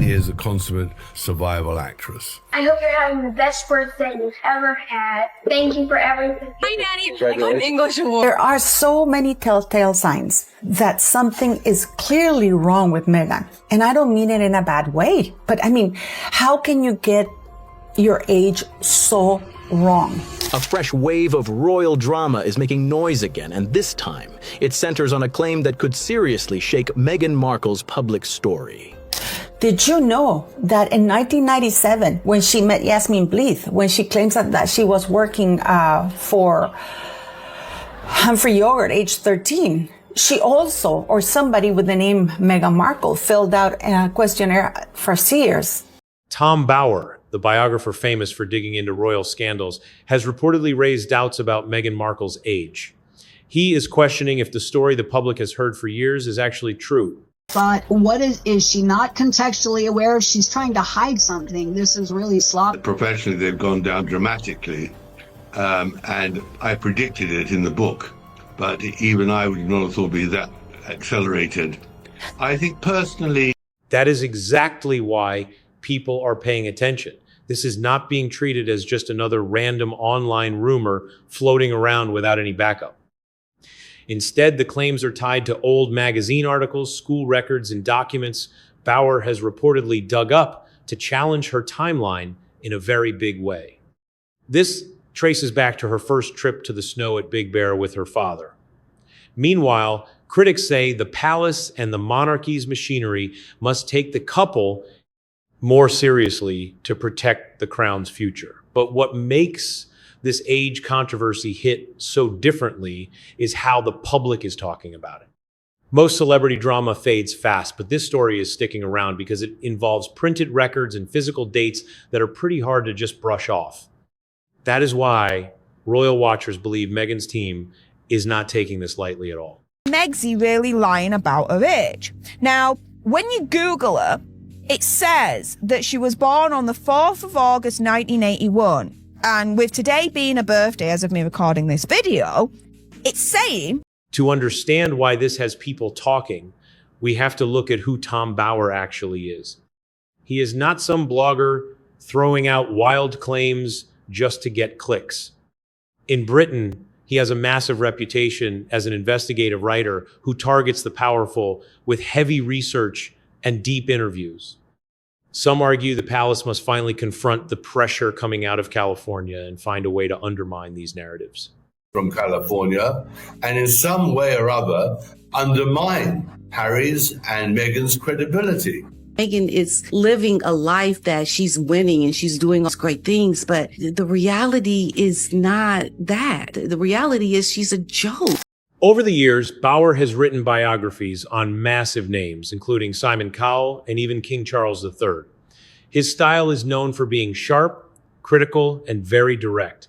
is a consummate survival actress. I hope you're having the best birthday you've ever had. Thank you for everything. Hi, Nanny. I'm English. There are so many telltale signs that something is clearly wrong with Meghan. And I don't mean it in a bad way, but I mean, how can you get your age so wrong? A fresh wave of royal drama is making noise again, and this time it centers on a claim that could seriously shake Meghan Markle's public story. Did you know that in 1997, when she met Yasmin Bleeth, when she claims that she was working for Humphrey Yogurt, age 13, she also, or somebody with the name Meghan Markle, filled out a questionnaire for Sears. Tom Bower, the biographer famous for digging into royal scandals, has reportedly raised doubts about Meghan Markle's age. He is questioning if the story the public has heard for years is actually true. But what is she not contextually aware? She's trying to hide something. This is really sloppy. Professionally, they've gone down dramatically, and I predicted it in the book, but even I would not have thought it'd be that accelerated. I think personally... That is exactly why people are paying attention. This is not being treated as just another random online rumor floating around without any backup. Instead, the claims are tied to old magazine articles, school records, and documents Bower has reportedly dug up to challenge her timeline in a very big way. This traces back to her first trip to the snow at Big Bear with her father. Meanwhile, critics say the palace and the monarchy's machinery must take the couple more seriously to protect the crown's future. But what makes this age controversy hit so differently is how the public is talking about it. Most celebrity drama fades fast, but this story is sticking around because it involves printed records and physical dates that are pretty hard to just brush off. That is why royal watchers believe Meghan's team is not taking this lightly at all. Megsy really lying about her age. Now, when you Google her, it says that she was born on the 4th of August 1981. And with today being her birthday, as of me recording this video, it's saying... To understand why this has people talking, we have to look at who Tom Bower actually is. He is not some blogger throwing out wild claims just to get clicks. In Britain, he has a massive reputation as an investigative writer who targets the powerful with heavy research and deep interviews. Some argue the palace must finally confront the pressure coming out of California and find a way to undermine these narratives. From California, and in some way or other, undermine Harry's and Meghan's credibility. Meghan is living a life that she's winning and she's doing all these great things, but the reality is not that. The reality is she's a joke. Over the years, Bower has written biographies on massive names, including Simon Cowell and even King Charles III. His style is known for being sharp, critical, and very direct.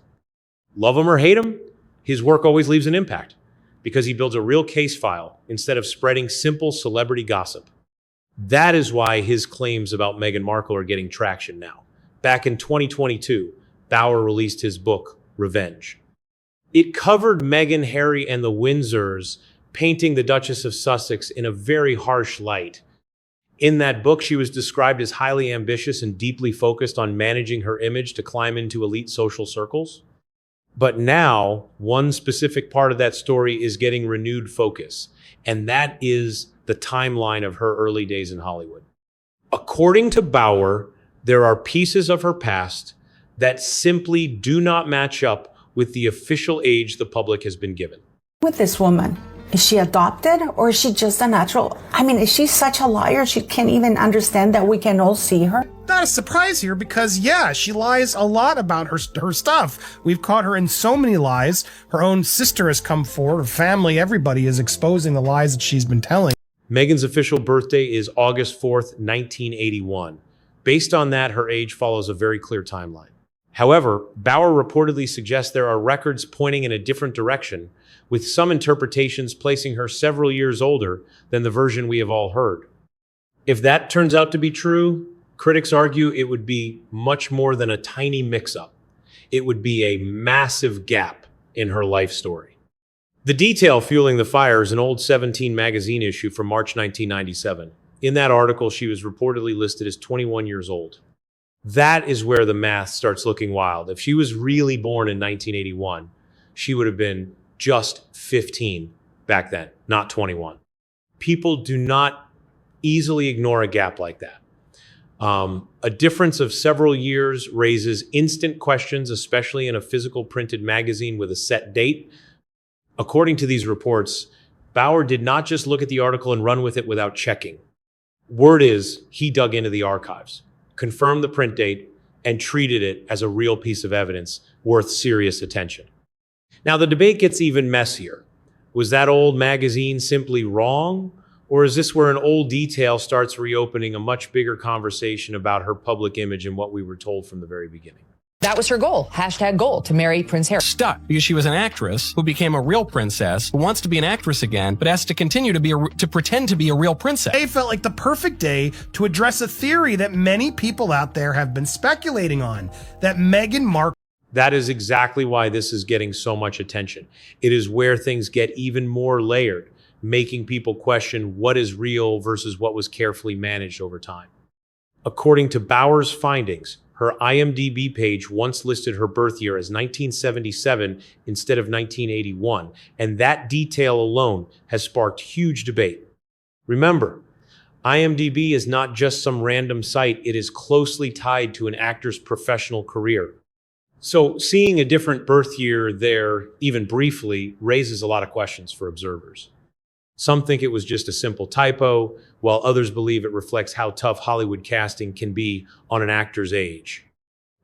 Love him or hate him, his work always leaves an impact because he builds a real case file instead of spreading simple celebrity gossip. That is why his claims about Meghan Markle are getting traction now. Back in 2022, Bower released his book, Revenge. It covered Meghan, Harry, and the Windsors, painting the Duchess of Sussex in a very harsh light. In that book, she was described as highly ambitious and deeply focused on managing her image to climb into elite social circles. But now, one specific part of that story is getting renewed focus, and that is the timeline of her early days in Hollywood. According to Bower, there are pieces of her past that simply do not match up with the official age the public has been given. With this woman, is she adopted or is she just a natural? I mean, is she such a liar she can't even understand that we can all see her? Not a surprise here because, yeah, she lies a lot about her stuff. We've caught her in so many lies. Her own sister has come forward, her family, everybody is exposing the lies that she's been telling. Meghan's official birthday is August 4th, 1981. Based on that, her age follows a very clear timeline. However, Bower reportedly suggests there are records pointing in a different direction, with some interpretations placing her several years older than the version we have all heard. If that turns out to be true, critics argue it would be much more than a tiny mix-up. It would be a massive gap in her life story. The detail fueling the fire is an old 17 magazine issue from March 1997. In that article, she was reportedly listed as 21 years old. That is where the math starts looking wild. If she was really born in 1981, she would have been just 15 back then, not 21. People do not easily ignore a gap like that. A difference of several years raises instant questions, especially in a physical printed magazine with a set date. According to these reports, Bauer did not just look at the article and run with it without checking. Word is he dug into the archives, confirmed the print date, and treated it as a real piece of evidence worth serious attention. Now, the debate gets even messier. Was that old magazine simply wrong? Or is this where an old detail starts reopening a much bigger conversation about her public image and what we were told from the very beginning? That was her goal, #goal, to marry Prince Harry. Stuck because she was an actress who became a real princess, who wants to be an actress again, but has to continue to pretend to be a real princess. Today felt like the perfect day to address a theory that many people out there have been speculating on, that Meghan Markle. That is exactly why this is getting so much attention. It is where things get even more layered, making people question what is real versus what was carefully managed over time. According to Bauer's findings, her IMDb page once listed her birth year as 1977 instead of 1981, and that detail alone has sparked huge debate. Remember, IMDb is not just some random site, it is closely tied to an actor's professional career. So seeing a different birth year there, even briefly, raises a lot of questions for observers. Some think it was just a simple typo, while others believe it reflects how tough Hollywood casting can be on an actor's age.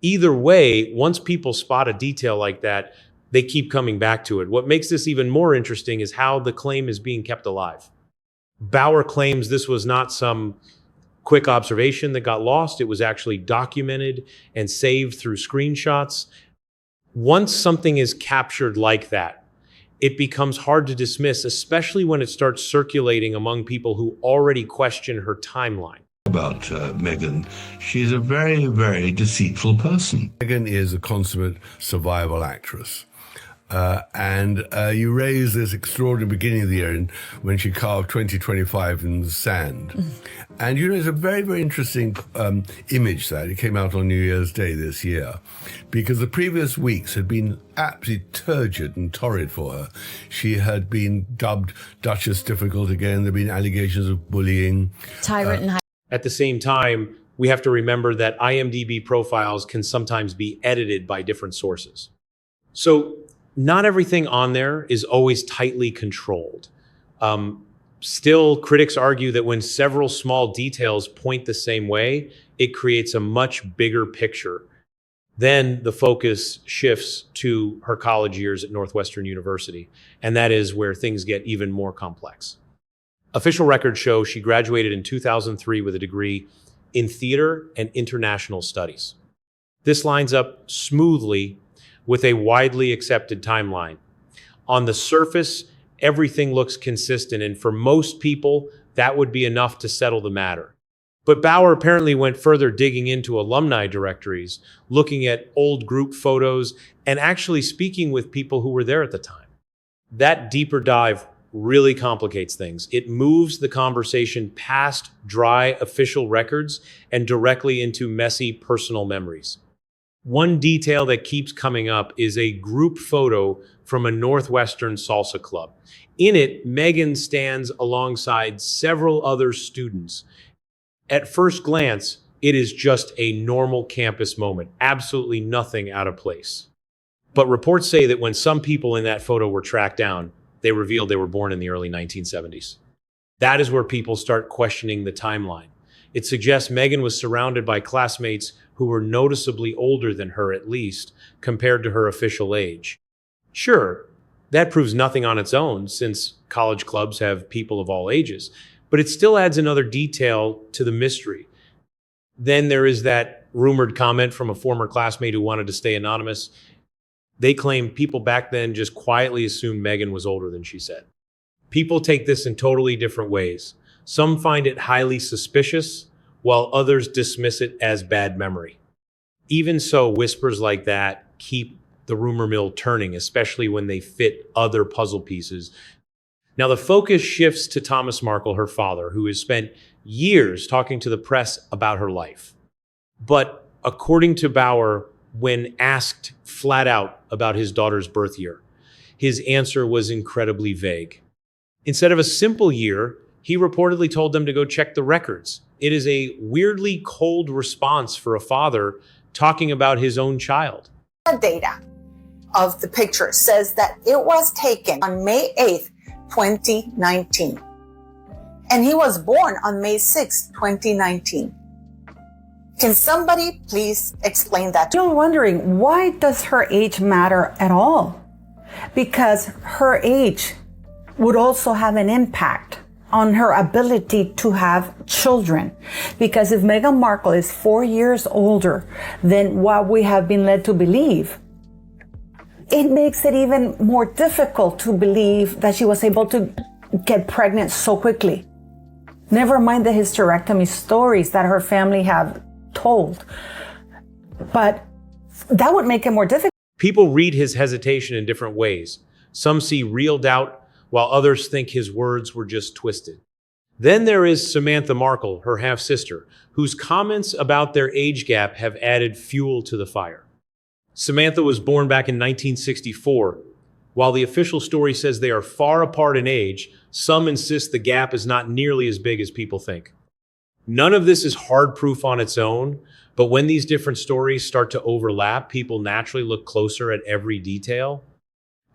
Either way, once people spot a detail like that, they keep coming back to it. What makes this even more interesting is how the claim is being kept alive. Bauer claims this was not some quick observation that got lost. It was actually documented and saved through screenshots. Once something is captured like that, it becomes hard to dismiss, especially when it starts circulating among people who already question her timeline. About Meghan, she's a very, very deceitful person. Meghan is a consummate survival actress. And you raise this extraordinary beginning of the year when she carved 2025 in the sand. And, you know, it's a very, very interesting image that it came out on New Year's Day this year, because the previous weeks had been absolutely turgid and torrid for her. She had been dubbed Duchess Difficult again. There have been allegations of bullying. Tyrant and At the same time, we have to remember that IMDb profiles can sometimes be edited by different sources. So not everything on there is always tightly controlled. Still, critics argue that when several small details point the same way, it creates a much bigger picture. Then the focus shifts to her college years at Northwestern University, and that is where things get even more complex. Official records show she graduated in 2003 with a degree in theater and international studies. This lines up smoothly with a widely accepted timeline. On the surface, everything looks consistent, and for most people, that would be enough to settle the matter. But Bauer apparently went further, digging into alumni directories, looking at old group photos, and actually speaking with people who were there at the time. That deeper dive really complicates things. It moves the conversation past dry official records and directly into messy personal memories. One detail that keeps coming up is a group photo from a Northwestern salsa club. In it, Meghan stands alongside several other students. At first glance, it is just a normal campus moment, absolutely nothing out of place. But reports say that when some people in that photo were tracked down, they revealed they were born in the early 1970s. That is where people start questioning the timeline. It suggests Meghan was surrounded by classmates who were noticeably older than her, at least, compared to her official age. Sure, that proves nothing on its own, since college clubs have people of all ages, but it still adds another detail to the mystery. Then there is that rumored comment from a former classmate who wanted to stay anonymous. They claim people back then just quietly assumed Meghan was older than she said. People take this in totally different ways. Some find it highly suspicious, while others dismiss it as bad memory. Even so, whispers like that keep the rumor mill turning, especially when they fit other puzzle pieces. Now, the focus shifts to Thomas Markle, her father, who has spent years talking to the press about her life. But according to Bauer, when asked flat out about his daughter's birth year, his answer was incredibly vague. Instead of a simple year, he reportedly told them to go check the records. It is a weirdly cold response for a father talking about his own child. The data of the picture says that it was taken on May 8th, 2019. And he was born on May 6th, 2019. Can somebody please explain that? You're wondering, why does her age matter at all? Because her age would also have an impact on her ability to have children. Because if Meghan Markle is 4 years older than what we have been led to believe, it makes it even more difficult to believe that she was able to get pregnant so quickly. Never mind the hysterectomy stories that her family have told. But that would make it more difficult. People read his hesitation in different ways. Some see real doubt, while others think his words were just twisted. Then there is Samantha Markle, her half-sister, whose comments about their age gap have added fuel to the fire. Samantha was born back in 1964. While the official story says they are far apart in age, some insist the gap is not nearly as big as people think. None of this is hard proof on its own, but when these different stories start to overlap, people naturally look closer at every detail.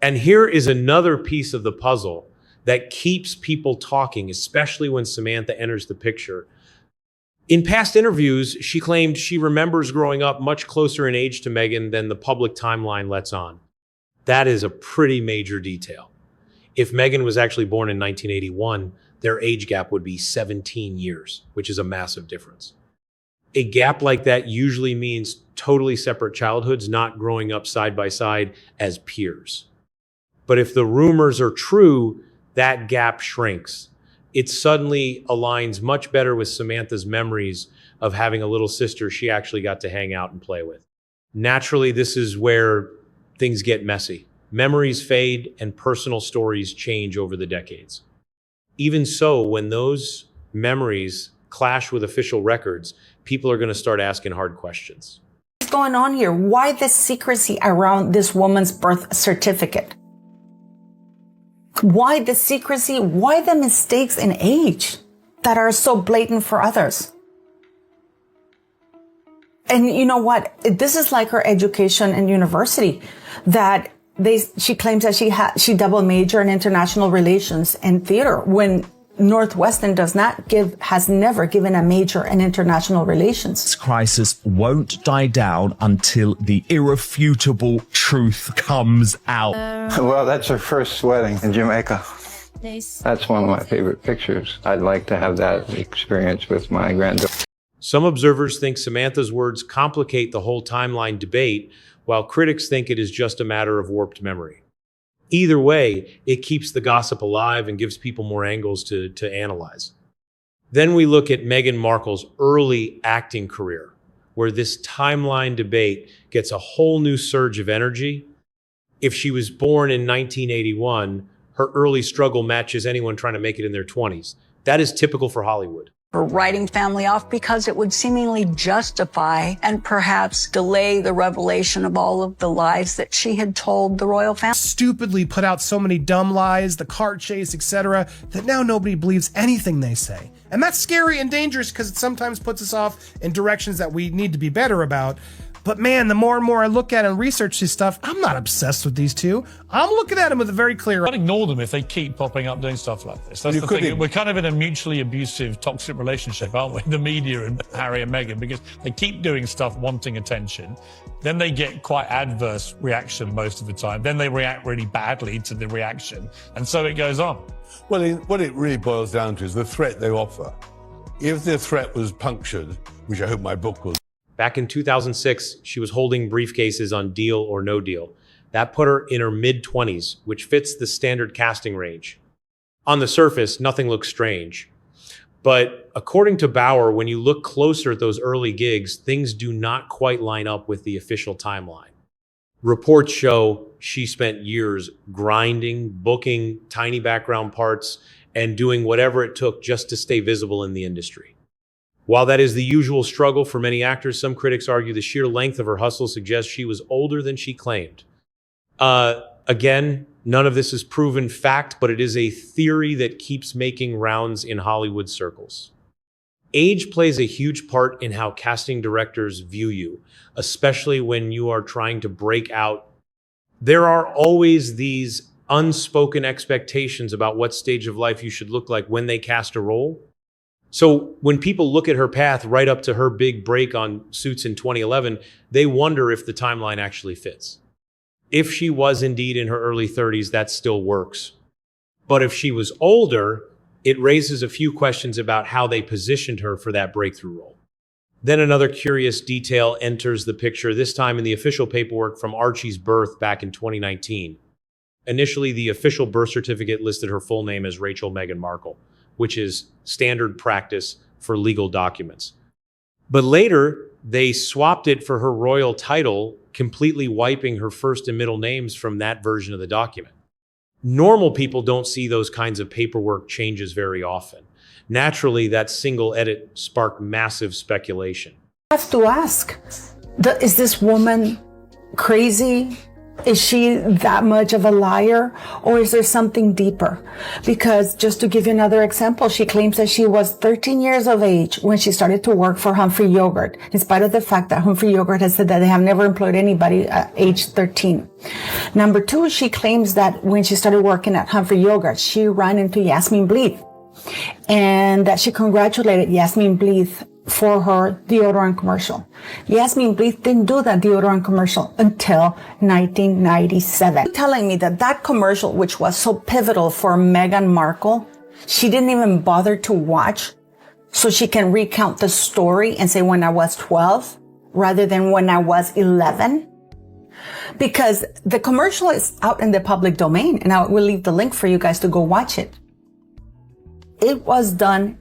And here is another piece of the puzzle that keeps people talking, especially when Samantha enters the picture. In past interviews, she claimed she remembers growing up much closer in age to Meghan than the public timeline lets on. That is a pretty major detail. If Meghan was actually born in 1981, their age gap would be 17 years, which is a massive difference. A gap like that usually means totally separate childhoods, not growing up side by side as peers. But if the rumors are true, that gap shrinks. It suddenly aligns much better with Samantha's memories of having a little sister she actually got to hang out and play with. Naturally, this is where things get messy. Memories fade and personal stories change over the decades. Even so, when those memories clash with official records, people are going to start asking hard questions. What's going on here? Why the secrecy around this woman's birth certificate? Why the secrecy? Why the mistakes in age that are so blatant for others? And you know what? This is like her education in university, that she claims that she double major in international relations and theater, when Northwestern has never given a major in international relations. This crisis won't die down until the irrefutable truth comes out. Well, that's her first wedding in Jamaica. That's one of my favorite pictures. I'd like to have that experience with my granddaughter. Some observers think Samantha's words complicate the whole timeline debate, while critics think it is just a matter of warped memory. Either way, it keeps the gossip alive and gives people more angles to analyze. Then we look at Meghan Markle's early acting career, where this timeline debate gets a whole new surge of energy. If she was born in 1981, her early struggle matches anyone trying to make it in their 20s. That is typical for Hollywood. For writing family off because it would seemingly justify and perhaps delay the revelation of all of the lies that she had told the royal family. Stupidly put out so many dumb lies, the car chase, etc., that now nobody believes anything they say. And that's scary and dangerous because it sometimes puts us off in directions that we need to be better about. But man, the more and more I look at and research this stuff, I'm not obsessed with these two. I'm looking at them with a very clear... I'd ignore them if they keep popping up doing stuff like this. That's the thing. We're kind of in a mutually abusive, toxic relationship, aren't we? The media and Harry and Meghan, because they keep doing stuff wanting attention. Then they get quite adverse reaction most of the time. Then they react really badly to the reaction. And so it goes on. Well, what it really boils down to is the threat they offer. If the threat was punctured, which I hope my book will... Back in 2006, she was holding briefcases on Deal or No Deal. That put her in her mid-20s, which fits the standard casting range. On the surface, nothing looks strange. But according to Bauer, when you look closer at those early gigs, things do not quite line up with the official timeline. Reports show she spent years grinding, booking tiny background parts, and doing whatever it took just to stay visible in the industry. While that is the usual struggle for many actors, some critics argue the sheer length of her hustle suggests she was older than she claimed. Again, none of this is proven fact, but it is a theory that keeps making rounds in Hollywood circles. Age plays a huge part in how casting directors view you, especially when you are trying to break out. There are always these unspoken expectations about what stage of life you should look like when they cast a role. So when people look at her path right up to her big break on Suits in 2011, they wonder if the timeline actually fits. If she was indeed in her early 30s, that still works. But if she was older, it raises a few questions about how they positioned her for that breakthrough role. Then another curious detail enters the picture, this time in the official paperwork from Archie's birth back in 2019. Initially, the official birth certificate listed her full name as Rachel Meghan Markle, which is standard practice for legal documents. But later, they swapped it for her royal title, completely wiping her first and middle names from that version of the document. Normal people don't see those kinds of paperwork changes very often. Naturally, that single edit sparked massive speculation. I have to ask, is this woman crazy? Is she that much of a liar, or is there something deeper? Because just to give you another example, she claims that she was 13 years of age when she started to work for Humphrey Yogurt, in spite of the fact that Humphrey Yogurt has said that they have never employed anybody at age 13. Number two, she claims that when she started working at Humphrey Yogurt, she ran into Yasmin Bleeth, and that she congratulated Yasmin Bleeth for her deodorant commercial. Yasmin Bleeth didn't do that deodorant commercial until 1997. You're telling me that that commercial, which was so pivotal for Meghan Markle, she didn't even bother to watch so she can recount the story and say when I was 12 rather than when I was 11? Because the commercial is out in the public domain, and I will leave the link for you guys to go watch it. It was done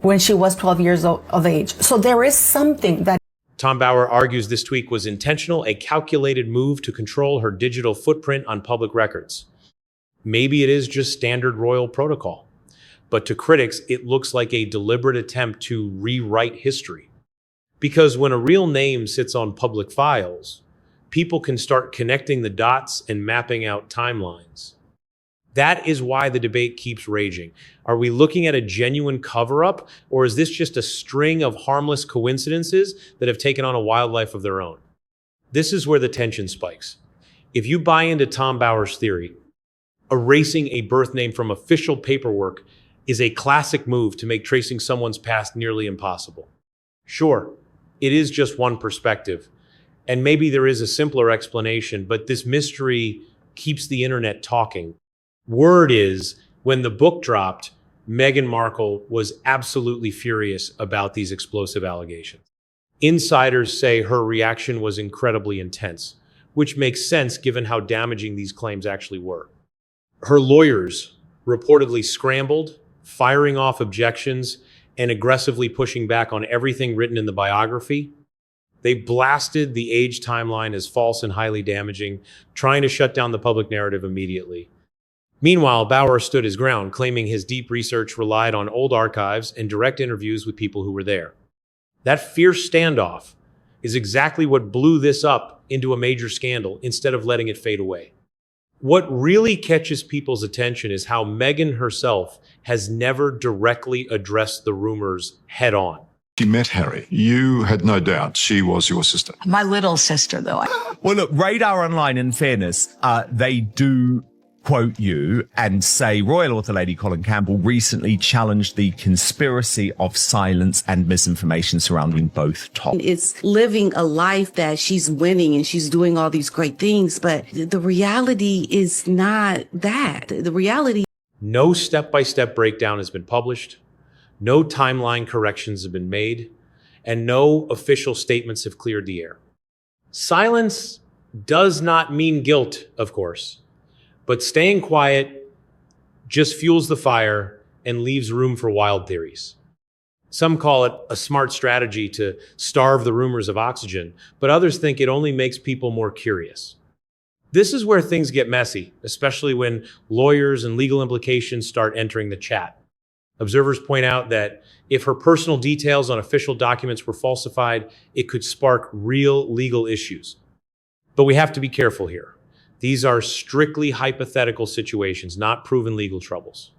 when she was 12 years of age. So there is something that... Tom Bower argues this tweak was intentional, a calculated move to control her digital footprint on public records. Maybe it is just standard royal protocol. But to critics, it looks like a deliberate attempt to rewrite history. Because when a real name sits on public files, people can start connecting the dots and mapping out timelines. That is why the debate keeps raging. Are we looking at a genuine cover-up, or is this just a string of harmless coincidences that have taken on a wildlife of their own? This is where the tension spikes. If you buy into Tom Bower's theory, erasing a birth name from official paperwork is a classic move to make tracing someone's past nearly impossible. Sure, it is just one perspective, and maybe there is a simpler explanation, but this mystery keeps the internet talking. Word is, when the book dropped, Meghan Markle was absolutely furious about these explosive allegations. Insiders say her reaction was incredibly intense, which makes sense given how damaging these claims actually were. Her lawyers reportedly scrambled, firing off objections, and aggressively pushing back on everything written in the biography. They blasted the age timeline as false and highly damaging, trying to shut down the public narrative immediately. Meanwhile, Bower stood his ground, claiming his deep research relied on old archives and direct interviews with people who were there. That fierce standoff is exactly what blew this up into a major scandal instead of letting it fade away. What really catches people's attention is how Meghan herself has never directly addressed the rumors head on. She met Harry. You had no doubt she was your sister. My little sister, though. Well, look, Radar Online, in fairness, they do quote you and say Royal author Lady Colin Campbell recently challenged the conspiracy of silence and misinformation surrounding both topics. It's living a life that she's winning and she's doing all these great things, but the reality is not that. The reality... No step-by-step breakdown has been published, no timeline corrections have been made, and no official statements have cleared the air. Silence does not mean guilt, of course. But staying quiet just fuels the fire and leaves room for wild theories. Some call it a smart strategy to starve the rumors of oxygen, but others think it only makes people more curious. This is where things get messy, especially when lawyers and legal implications start entering the chat. Observers point out that if her personal details on official documents were falsified, it could spark real legal issues. But we have to be careful here. These are strictly hypothetical situations, not proven legal troubles.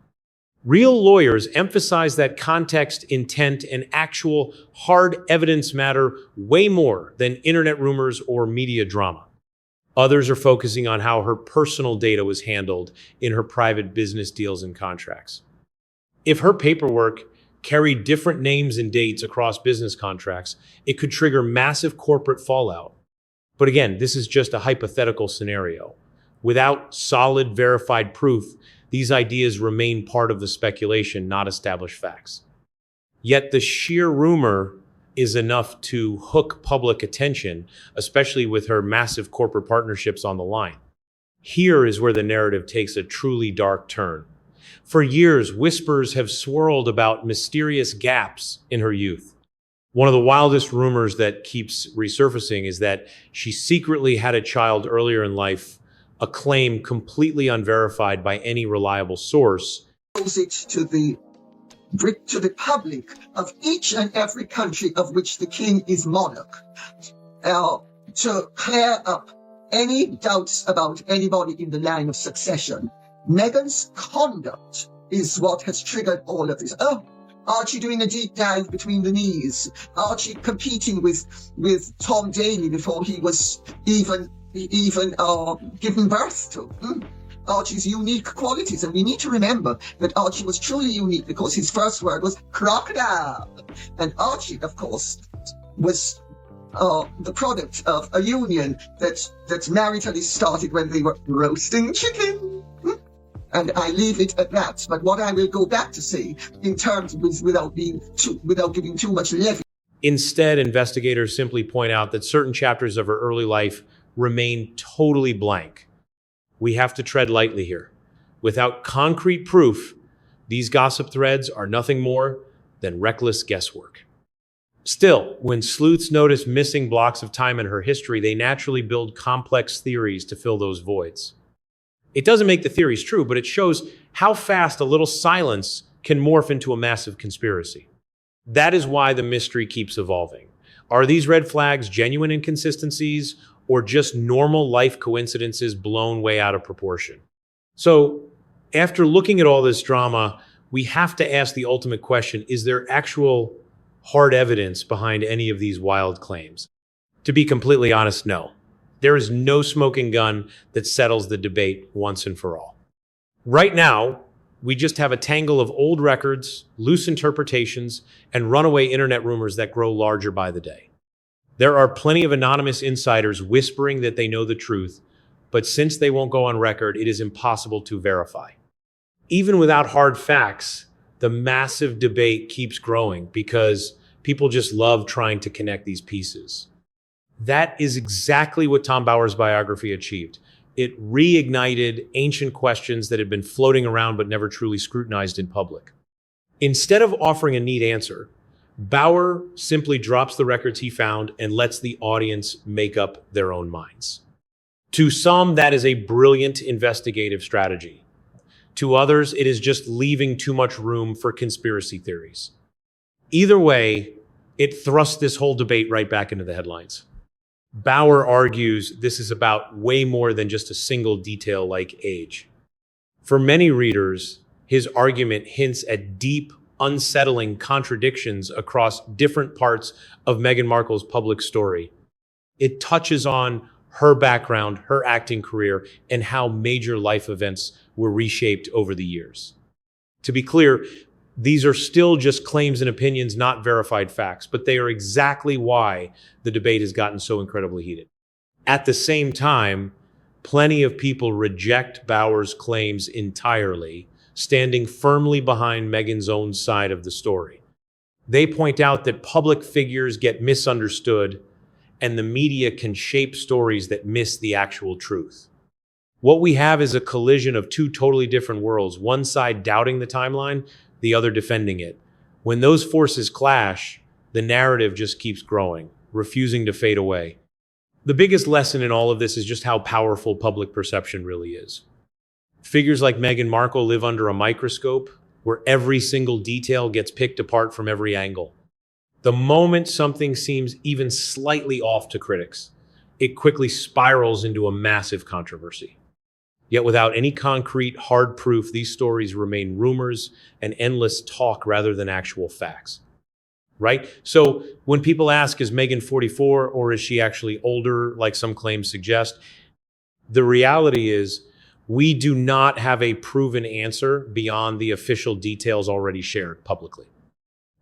Real lawyers emphasize that context, intent, and actual hard evidence matter way more than internet rumors or media drama. Others are focusing on how her personal data was handled in her private business deals and contracts. If her paperwork carried different names and dates across business contracts, it could trigger massive corporate fallout. But again, this is just a hypothetical scenario. Without solid, verified proof, these ideas remain part of the speculation, not established facts. Yet the sheer rumor is enough to hook public attention, especially with her massive corporate partnerships on the line. Here is where the narrative takes a truly dark turn. For years, whispers have swirled about mysterious gaps in her youth. One of the wildest rumors that keeps resurfacing is that she secretly had a child earlier in life, a claim completely unverified by any reliable source. It to the public of each and every country of which the king is monarch, to clear up any doubts about anybody in the line of succession. Meghan's conduct is what has triggered all of this. Oh, Archie doing a deep dive between the knees. Archie competing with Tom Daley before he was even given birth to. Archie's unique qualities, and we need to remember that Archie was truly unique because his first word was crocodile. And Archie, of course, was the product of a union that maritally started when they were roasting chicken. And I leave it at that. But what I will go back to say, in terms without giving too much levity. Instead, investigators simply point out that certain chapters of her early life remain totally blank. We have to tread lightly here. Without concrete proof, these gossip threads are nothing more than reckless guesswork. Still, when sleuths notice missing blocks of time in her history, they naturally build complex theories to fill those voids. It doesn't make the theories true, but it shows how fast a little silence can morph into a massive conspiracy. That is why the mystery keeps evolving. Are these red flags genuine inconsistencies or just normal life coincidences blown way out of proportion? So, after looking at all this drama, we have to ask the ultimate question: is there actual hard evidence behind any of these wild claims? To be completely honest, no. There is no smoking gun that settles the debate once and for all. Right now, we just have a tangle of old records, loose interpretations, and runaway internet rumors that grow larger by the day. There are plenty of anonymous insiders whispering that they know the truth, but since they won't go on record, it is impossible to verify. Even without hard facts, the massive debate keeps growing because people just love trying to connect these pieces. That is exactly what Tom Bower's biography achieved. It reignited ancient questions that had been floating around but never truly scrutinized in public. Instead of offering a neat answer, Bower simply drops the records he found and lets the audience make up their own minds. To some, that is a brilliant investigative strategy. To others, it is just leaving too much room for conspiracy theories. Either way, it thrusts this whole debate right back into the headlines. Bower argues this is about way more than just a single detail like age. For many readers, his argument hints at deep, unsettling contradictions across different parts of Meghan Markle's public story. It touches on her background, her acting career, and how major life events were reshaped over the years. To be clear, these are still just claims and opinions, not verified facts, but they are exactly why the debate has gotten so incredibly heated. At the same time, plenty of people reject Bower's claims entirely, standing firmly behind Meghan's own side of the story. They point out that public figures get misunderstood, and the media can shape stories that miss the actual truth. What we have is a collision of two totally different worlds, one side doubting the timeline, the other defending it. When those forces clash, the narrative just keeps growing, refusing to fade away. The biggest lesson in all of this is just how powerful public perception really is. Figures like Meghan Markle live under a microscope where every single detail gets picked apart from every angle. The moment something seems even slightly off to critics, it quickly spirals into a massive controversy. Yet without any concrete, hard proof, these stories remain rumors and endless talk rather than actual facts. Right? So when people ask, is Meghan 44 or is she actually older, like some claims suggest, the reality is we do not have a proven answer beyond the official details already shared publicly.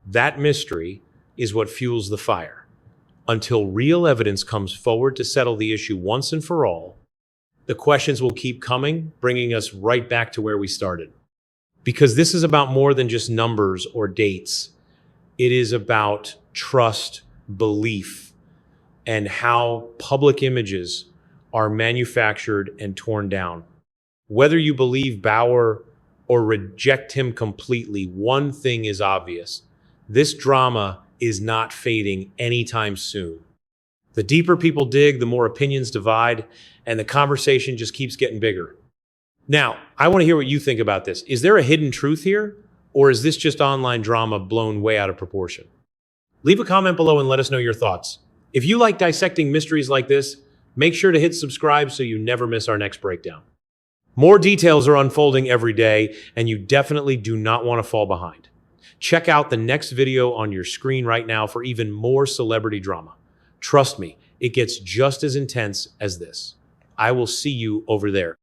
That mystery is what fuels the fire. Until real evidence comes forward to settle the issue once and for all, the questions will keep coming, bringing us right back to where we started. Because this is about more than just numbers or dates. It is about trust, belief, and how public images are manufactured and torn down. Whether you believe Bauer or reject him completely, one thing is obvious. This drama is not fading anytime soon. The deeper people dig, the more opinions divide, and the conversation just keeps getting bigger. Now, I want to hear what you think about this. Is there a hidden truth here, or is this just online drama blown way out of proportion? Leave a comment below and let us know your thoughts. If you like dissecting mysteries like this, make sure to hit subscribe so you never miss our next breakdown. More details are unfolding every day, and you definitely do not want to fall behind. Check out the next video on your screen right now for even more celebrity drama. Trust me, it gets just as intense as this. I will see you over there.